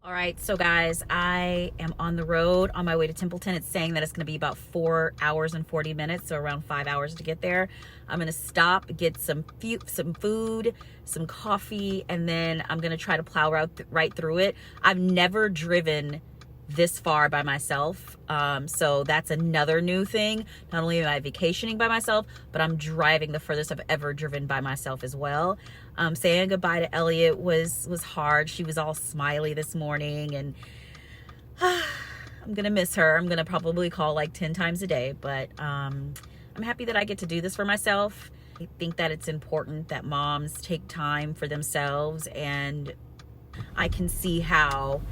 All right, so guys, I am on the road on my way to Templeton. It's saying that it's gonna be about 4 hours and 40 minutes, so around 5 hours to get there. I'm gonna stop, get some food, some coffee, and then I'm gonna try to plow right through it. I've never driven this far by myself, so that's another new thing. Not only am I vacationing by myself, but I'm driving the furthest I've ever driven by myself as well. Saying goodbye to Elliot was hard. She was all smiley this morning, and I'm gonna miss her. I'm gonna probably call like 10 times a day, but I'm happy that I get to do this for myself. I think that it's important that moms take time for themselves, and I can see how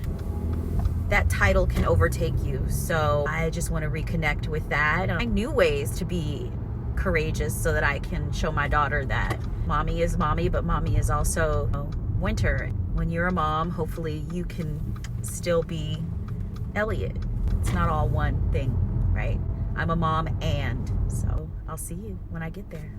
that title can overtake you. So I just want to reconnect with that. I knew ways to be courageous so that I can show my daughter that mommy is mommy, but mommy is also Winter. When you're a mom, hopefully you can still be Elliot. It's not all one thing, right? I'm a mom, and so I'll see you when I get there.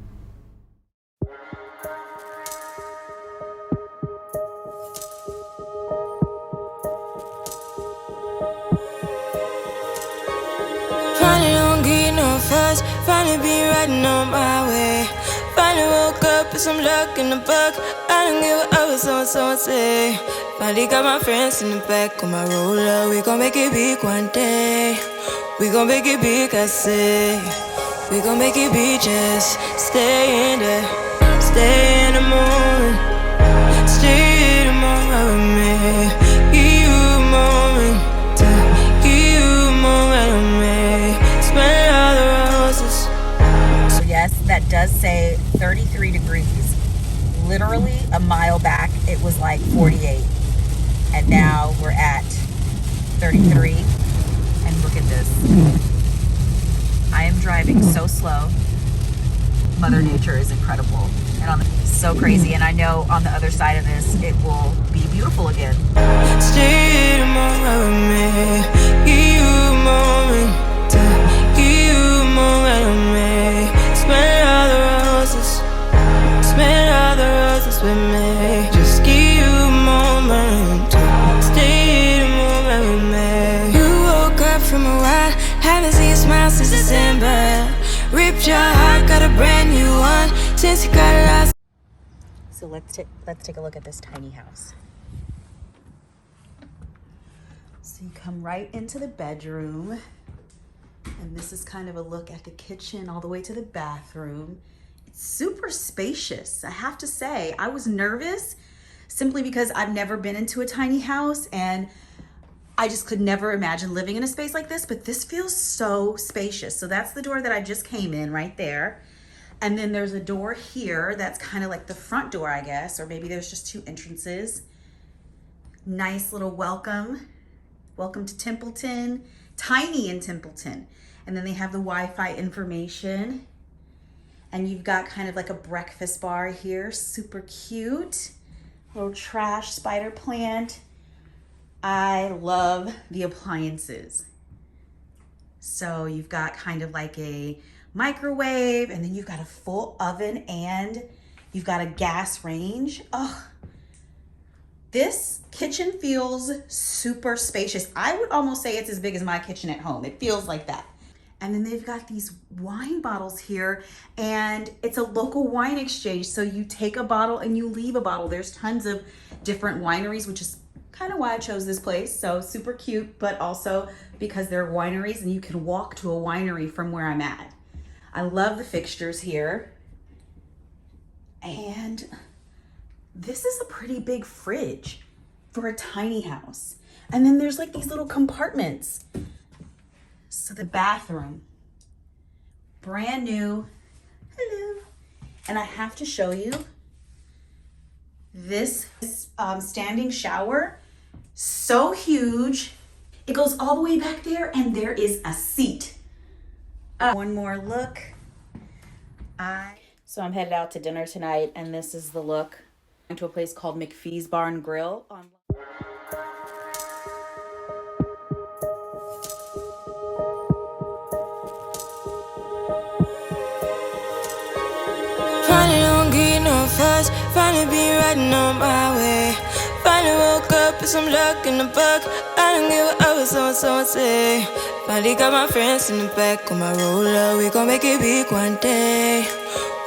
Finally be riding on my way. Finally woke up with some luck in the book. I don't give a what someone say. Finally got my friends in the back of my roller. We gon' make it big one day. We gon' make it big, I say. We gon' make it big, just stay in there. Stay in the moment. Stay in the moment with me. Give you a moment. Give you a moment with me. Smell all the roses. So yes, that does say 33 degrees. Literally a mile back, it was like 48. And now we're at 33. And look at this. I am driving so slow. Mother Nature is incredible. And so crazy. And I know on the other side of this, it will be beautiful again. Stay in the moment with me. Give you a moment. Give you a moment with me. Smell all the roses. Smell all the roses with me. Just give you a moment. Stay in the moment with me. You woke up from a while. Haven't seen you smile since December. Ripped your heart, got a brand new one since you got lost. So let's take a look at this tiny house. So you come right into the bedroom. And this is kind of a look at the kitchen all the way to the bathroom. It's super spacious. I have to say, I was nervous simply because I've never been into a tiny house and I just could never imagine living in a space like this, but this feels so spacious. So that's the door that I just came in right there. And then there's a door here that's kind of like the front door, I guess, or maybe there's just two entrances. Nice little welcome. Welcome to Templeton. Tiny in Templeton. And then they have the Wi-Fi information. And you've got kind of like a breakfast bar here. Super cute. Little trash spider plant. I love the appliances. So you've got kind of like a microwave, and then you've got a full oven, and you've got a gas range. Oh, this kitchen feels super spacious. I would almost say it's as big as my kitchen at home. It feels like that. And then they've got these wine bottles here, and it's a local wine exchange. So you take a bottle and you leave a bottle. There's tons of different wineries, which is kind of why I chose this place. So super cute, but also because they're wineries and you can walk to a winery from where I'm at. I love the fixtures here. And this is a pretty big fridge for a tiny house. And then there's like these little compartments. So the bathroom, brand new. Hello. And I have to show you this standing shower. So huge. It goes all the way back there, and there is a seat. One more look. So I'm headed out to dinner tonight, and this is the look. I'm going to a place called McPhee's Bar and Grill. Finally don't get no fuss. Finally be riding on my way. Finally Finally woke up with some luck in the book. I don't give a what someone say. Finally got my friends in the back on my roller. We gon' make it big one day.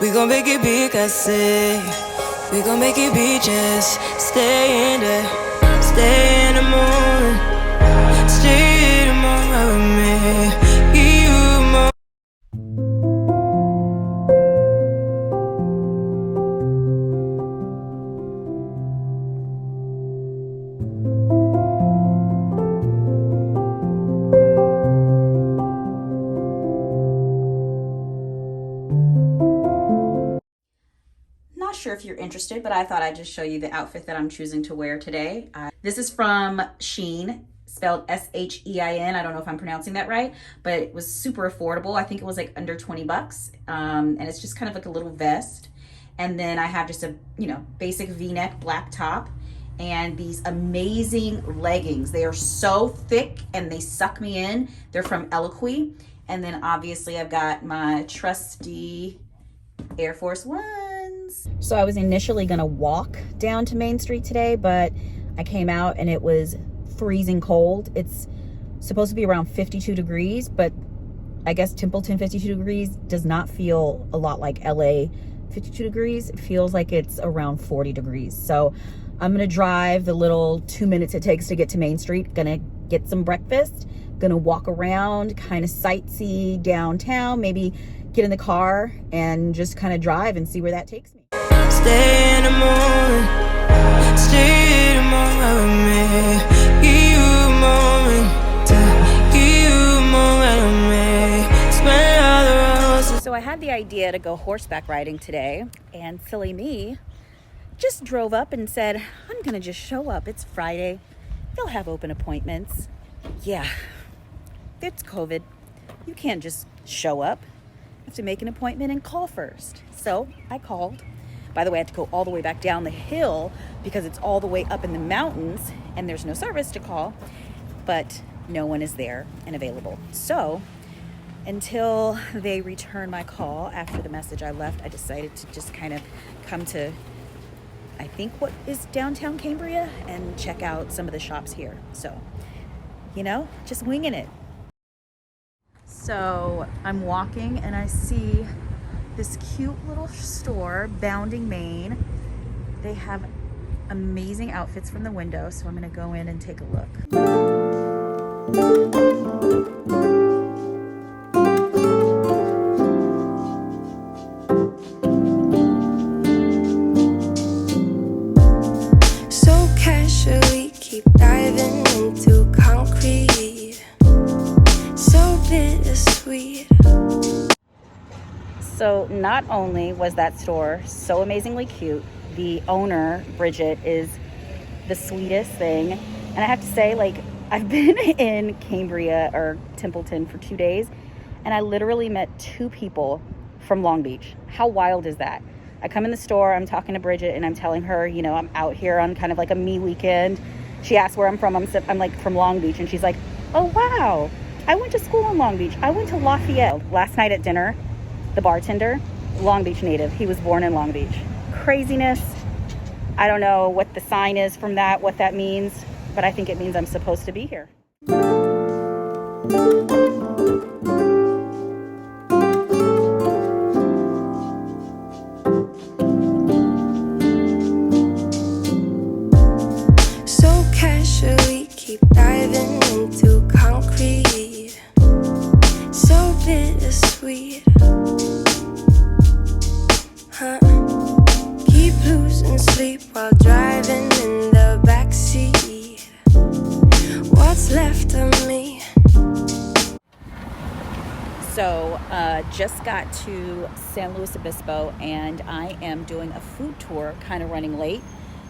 We gon' make it big, I say. We gon' make it big, just stay in there. Stay in the moment. Stay in the moment with me. You more. Not sure if you're interested, but I thought I'd just show you the outfit that I'm choosing to wear today. This is from Shein, spelled S-H-E-I-N. I don't know if I'm pronouncing that right, but it was super affordable. I think it was like under 20 bucks. And it's just kind of like a little vest. And then I have just a, basic V-neck black top and these amazing leggings. They are so thick and they suck me in. They're from Eloquii. And then obviously I've got my trusty Air Force Ones. So I was initially gonna walk down to Main Street today, but I came out and it was freezing cold. It's supposed to be around 52 degrees, but I guess Templeton 52 degrees does not feel a lot like LA 52 degrees. It feels like it's around 40 degrees. So I'm gonna drive the little 2 minutes it takes to get to Main Street, gonna get some breakfast, gonna walk around, kind of sightsee downtown, maybe get in the car and just kind of drive and see where that takes me. Stay in the moment. Stay in the moment with me. Give you a moment. Give you a moment with me. Smell all the roses. So I had the idea to go horseback riding today, and silly me just drove up and said, I'm gonna just show up. It's Friday. They'll have open appointments. Yeah, it's COVID. You can't just show up. You have to make an appointment and call first. So I called. By the way, I had to go all the way back down the hill because it's all the way up in the mountains and there's no service to call, but no one is there and available. So until they return my call after the message I left, I decided to just kind of come to, I think, what is downtown Cambria and check out some of the shops here. So, just winging it. So I'm walking and I see this cute little store, Bounding Maine. They have amazing outfits from the window, so I'm gonna go in and take a look. So casually keep diving into concrete. So bittersweet. So not only was that store so amazingly cute, the owner, Bridget, is the sweetest thing. And I have to say, I've been in Cambria or Templeton for 2 days, and I literally met 2 people from Long Beach. How wild is that? I come in the store, I'm talking to Bridget, and I'm telling her, I'm out here on kind of like a me weekend. She asked where I'm from. I'm like, from Long Beach. And she's like, oh, wow. I went to school in Long Beach. I went to Lafayette. Last night at dinner, the bartender, Long Beach native. He was born in Long Beach. Craziness. I don't know what the sign is from that, what that means, but I think it means I'm supposed to be here. So casually keep diving into concrete. So bittersweet. Keep losing sleep while driving in the backseat. What's left of me? So just got to San Luis Obispo, and I am doing a food tour, kind of running late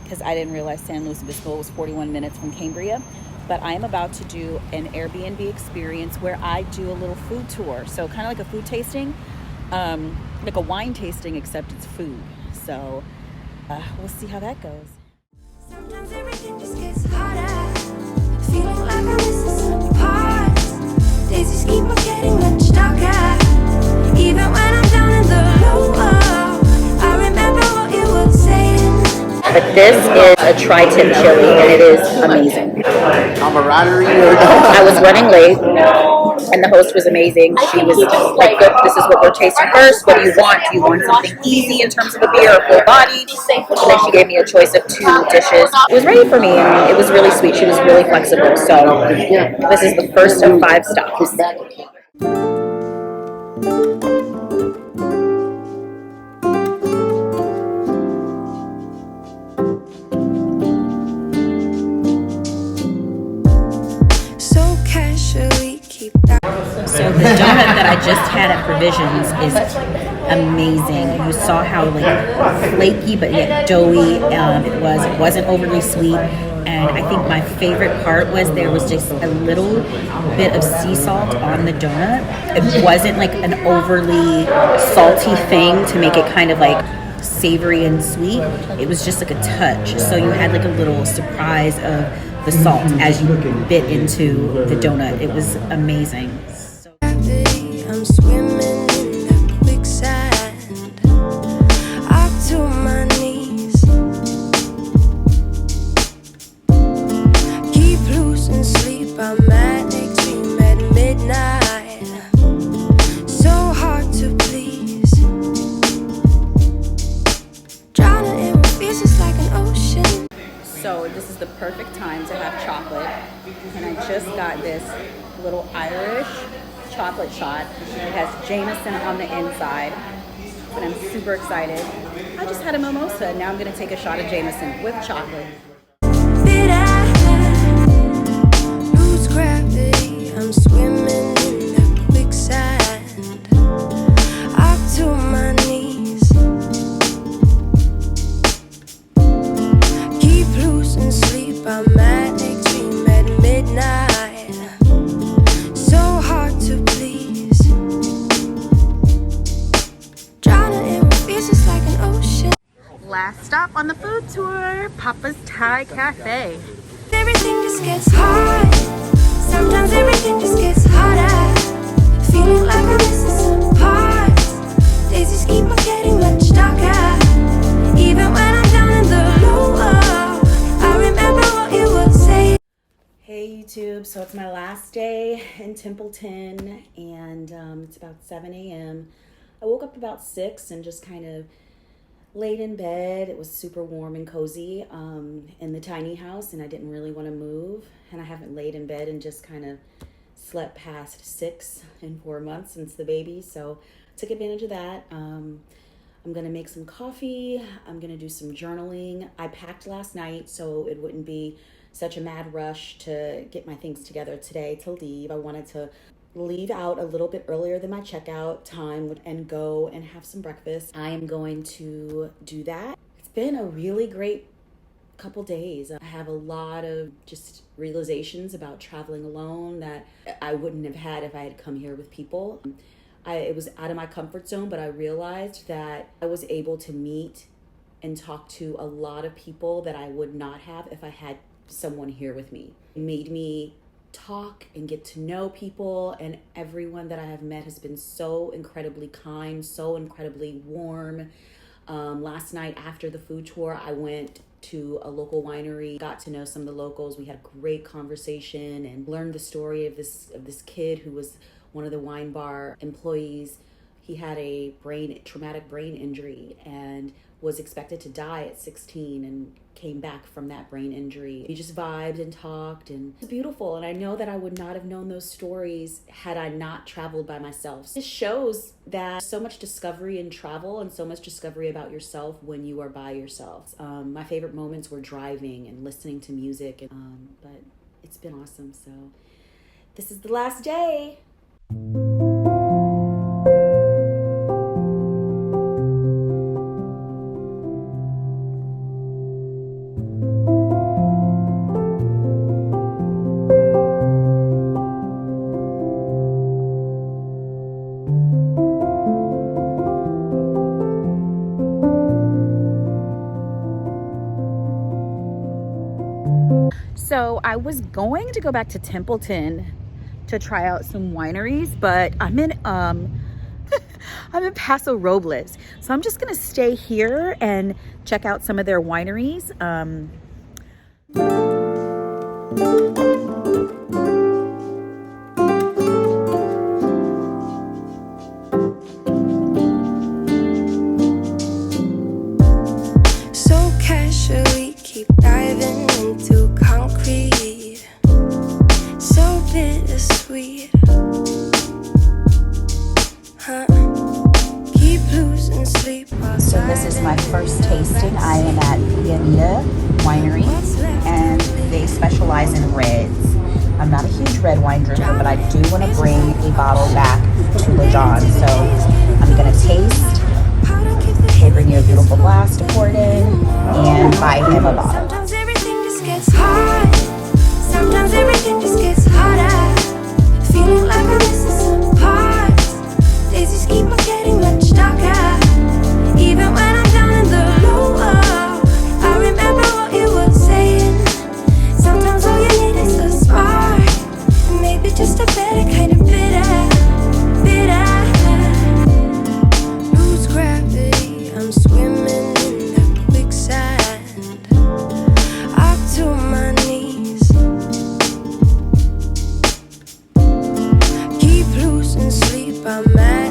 because I didn't realize San Luis Obispo was 41 minutes from Cambria. But I am about to do an Airbnb experience where I do a little food tour. So kind of like a food tasting, like a wine tasting, except it's food. So we'll see how that goes. Sometimes everything just gets harder. Feeling like I'm missing some parts. Days just keep on getting much darker. Even when I'm down in the low, I remember what you were saying. but this is a tri-tip chili, and it is amazing. I was running late, and the host was amazing. She was like, "Good, this is what we're tasting first. What do you want? Do you want something easy in terms of a beer or full body?" And then she gave me a choice of 2 dishes. It was ready for me, and it was really sweet. She was really flexible. So this is the first of 5 stops. So the donut that I just had at Provisions is amazing. You saw how like flaky but yet doughy it was. It wasn't overly sweet, and I think my favorite part was there was just a little bit of sea salt on the donut. It wasn't like an overly salty thing to make it kind of like savory and sweet. It was just like a touch. So you had like a little surprise of the salt as you bit into the donut. It was amazing. I'm swimming in the quicksand, up to my knees. Keep losing sleep, I'm manic, dream at midnight. So hard to please. Drowning in what feels just like an ocean. So this is the perfect time to have chocolate, and I just got this little Irish chocolate shot. It has Jameson on the inside, and I'm super excited. I just had a mimosa, and now I'm going to take a shot of Jameson with chocolate. Did I lose gravity? I'm swimming in the quicksand, up to my knees. Keep losing sleep, I'm manic, dream at midnight. So hard to please. Drowning in what feels just like an ocean. Last stop on the food tour, Papa's Thai Cafe. Everything just gets hard. Sometimes everything just gets harder. Feeling like I'm missing some parts. Days just keep on getting much darker. Even when I'm down in the low, I remember what you would say. Hey YouTube, so it's my last day in Templeton, and it's about 7 a.m. I woke up about 6 and just kind of laid in bed. It was super warm and cozy in the tiny house, and I didn't really want to move, and I haven't laid in bed and just kind of slept past 6 in 4 months since the baby, so took advantage of that. I'm gonna make some coffee. I'm gonna do some journaling. I packed last night so it wouldn't be such a mad rush to get my things together today to leave. I wanted to leave out a little bit earlier than my checkout time and go and have some breakfast. I am going to do that. It's been a really great couple days. I have a lot of just realizations about traveling alone that I wouldn't have had if I had come here with people. It was out of my comfort zone, but I realized that I was able to meet and talk to a lot of people that I would not have if I had someone here with me. It made me talk and get to know people, and everyone that I have met has been so incredibly kind, so incredibly warm. Last night after the food tour, I went to a local winery, got to know some of the locals. We had a great conversation and learned the story of this kid who was one of the wine bar employees. He had a traumatic brain injury and was expected to die at 16 and came back from that brain injury. We just vibed and talked, and it's beautiful. And I know that I would not have known those stories had I not traveled by myself. This shows that so much discovery in travel and so much discovery about yourself when you are by yourself. My favorite moments were driving and listening to music, but it's been awesome. So this is the last day. So I was going to go back to Templeton to try out some wineries, but I'm in I'm in Paso Robles. So I'm just gonna stay here and check out some of their wineries. So casually keep diving into concrete. So bittersweet. Keep losing sleep. So this is my first tasting. I am at Pianita Winery, and they specialize in reds. I'm not a huge red wine drinker, but I do want to bring a bottle back to LeJohn. So I'm gonna taste. They bring you a beautiful glass to pour it in and buy him a bottle. Sometimes everything just gets hard. Sometimes everything just gets harder. Feeling like I'm missing some parts. Days just keep on getting much darker. Even when I'm down in the lower, I remember what you were saying. Sometimes all you need is a spark, and maybe just a better kind of bitter. Lose gravity, I'm swimming in the quicksand. Up to my knees. Keep losing sleep, I'm mad.